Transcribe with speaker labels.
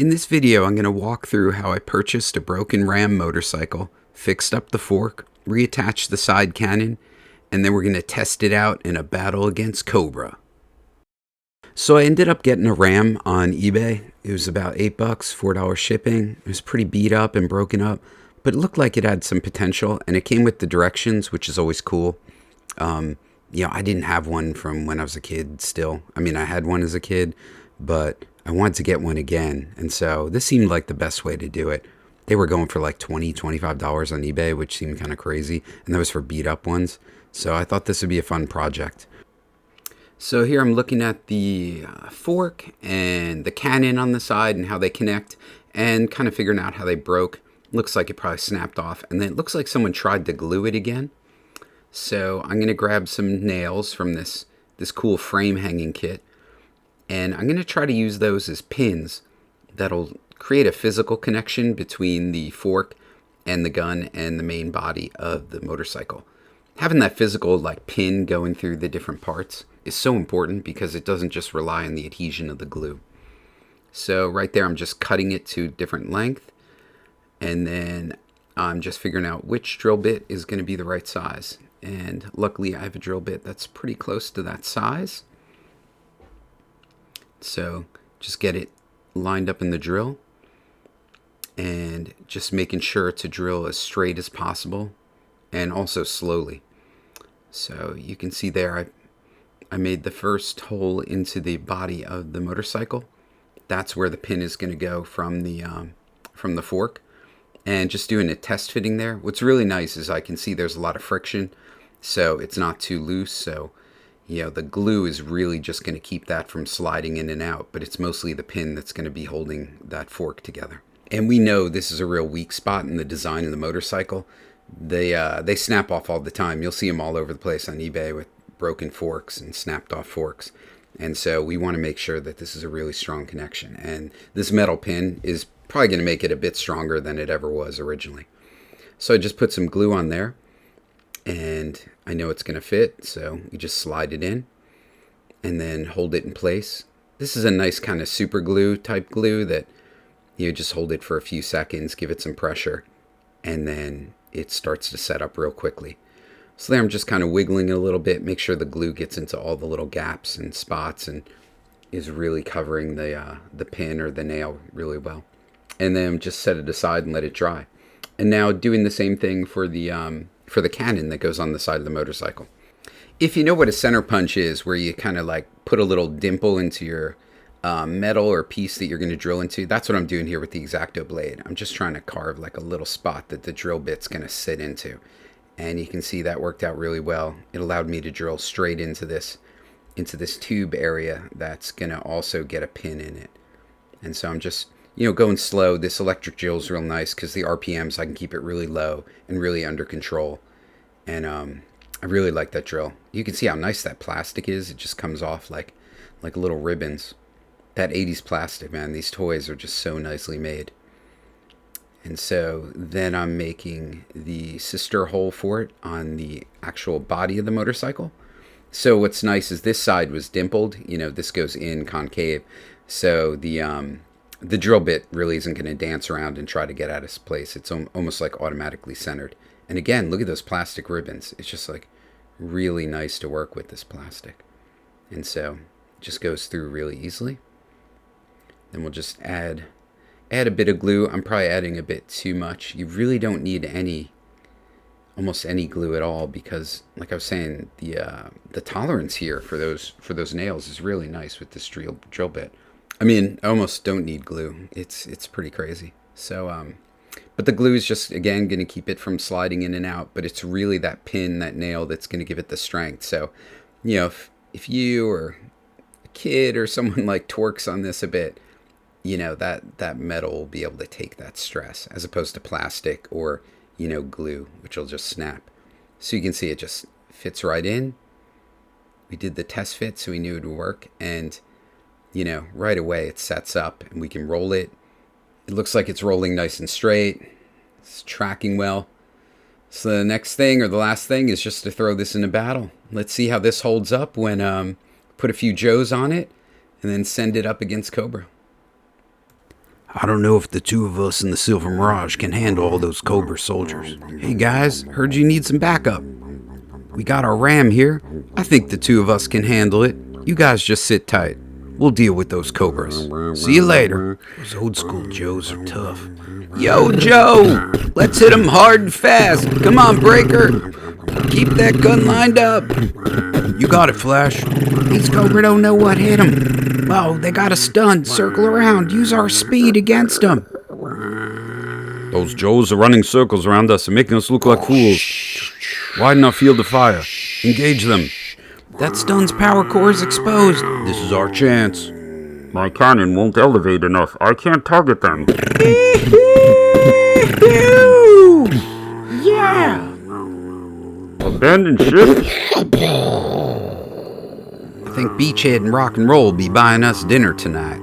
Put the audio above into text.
Speaker 1: In this video, I'm going to walk through how I purchased a broken Ram motorcycle, fixed up the fork, reattached the side cannon, and then we're going to test it out in a battle against Cobra. So I ended up getting a Ram on eBay. It was about $8, $4 shipping. It was pretty beat up and broken up, but it looked like it had some potential, and it came with the directions, which is always cool. I didn't have one from when I was a kid still. I mean, I had one as a kid, but I wanted to get one again. And so this seemed like the best way to do it. They were going for like $20, $25 on eBay, which seemed kind of crazy. And that was for beat up ones. So I thought this would be a fun project. So here I'm looking at the fork and the cannon on the side and how they connect and kind of figuring out how they broke. Looks like it probably snapped off. And then it looks like someone tried to glue it again. So I'm going to grab some nails from this cool frame hanging kit. And I'm going to try to use those as pins that'll create a physical connection between the fork and the gun and the main body of the motorcycle. Having that physical pin going through the different parts is so important because it doesn't just rely on the adhesion of the glue. So right there I'm just cutting it to different length, and then I'm just figuring out which drill bit is going to be the right size. And luckily I have a drill bit that's pretty close to that size. So just get it lined up in the drill and just making sure to drill as straight as possible and also slowly. So you can see there I made the first hole into the body of the motorcycle. That's where the pin is going to go from the fork, and just doing a test fitting there. What's really nice is I can see there's a lot of friction, so it's not too loose. So the glue is really just going to keep that from sliding in and out, but it's mostly the pin that's going to be holding that fork together. And we know this is a real weak spot in the design of the motorcycle. They snap off all the time. You'll see them all over the place on eBay with broken forks and snapped off forks. And so we want to make sure that this is a really strong connection. And this metal pin is probably going to make it a bit stronger than it ever was originally. So I just put some glue on there, and I know it's going to fit, so you just slide it in and then hold it in place. This is a nice kind of super glue type glue that you just hold it for a few seconds, give it some pressure, and then it starts to set up real quickly. So there I'm just kind of wiggling it a little bit, make sure the glue gets into all the little gaps and spots and is really covering the pin or the nail really well. And then just set it aside and let it dry. And now doing the same thing for the cannon that goes on the side of the motorcycle. If you know what a center punch is, where you kind of put a little dimple into your metal or piece that you're going to drill into, that's what I'm doing here with the X-acto blade. I'm just trying to carve a little spot that the drill bit's going to sit into. And you can see that worked out really well. It allowed me to drill straight into this tube area that's going to also get a pin in it. And so I'm just going slow. This electric drill is real nice because the RPMs, I can keep it really low and really under control. And I really like that drill. You can see how nice that plastic is. It just comes off like little ribbons. That 80s plastic, man, these toys are just so nicely made. And so then I'm making the sister hole for it on the actual body of the motorcycle. So what's nice is this side was dimpled. This goes in concave. So the drill bit really isn't going to dance around and try to get out of place. It's almost automatically centered. And again, look at those plastic ribbons. It's just really nice to work with, this plastic. And so it just goes through really easily. Then we'll just add a bit of glue. I'm probably adding a bit too much. You really don't need almost any glue at all, because like I was saying, the tolerance here for those nails is really nice with this drill bit. I mean, I almost don't need glue. It's pretty crazy. So but the glue is just, again, going to keep it from sliding in and out, but it's really that pin, that nail, that's going to give it the strength. So if you or a kid or someone torques on this a bit, that metal will be able to take that stress, as opposed to plastic or glue, which will just snap. So you can see it just fits right in. We did the test fit, so we knew it would work, and right away it sets up and we can roll it. It looks like it's rolling nice and straight. It's tracking well. So the next thing, or the last thing, is just to throw this in a battle. Let's see how this holds up when put a few Joes on it and then send it up against Cobra. I don't know if the two of us in the Silver Mirage can handle all those Cobra soldiers. Hey guys, heard you need some backup. We got our ram here. I think the two of us can handle it. You guys just sit tight. We'll deal with those Cobras. See you later. Those old school Joes are tough. Yo, Joe! Let's hit him hard and fast. Come on, Breaker. Keep that gun lined up. You got it, Flash. These Cobra don't know what hit them. Oh, they got us stunned. Circle around. Use our speed against them. Those Joes are running circles around us and making us look like fools. Widen our field of fire. Engage them. That stun's power core is exposed. This is our chance.
Speaker 2: My cannon won't elevate enough. I can't target them.
Speaker 1: Yeah!
Speaker 2: Abandon ship?
Speaker 1: I think Beachhead and Rock and Roll will be buying us dinner tonight.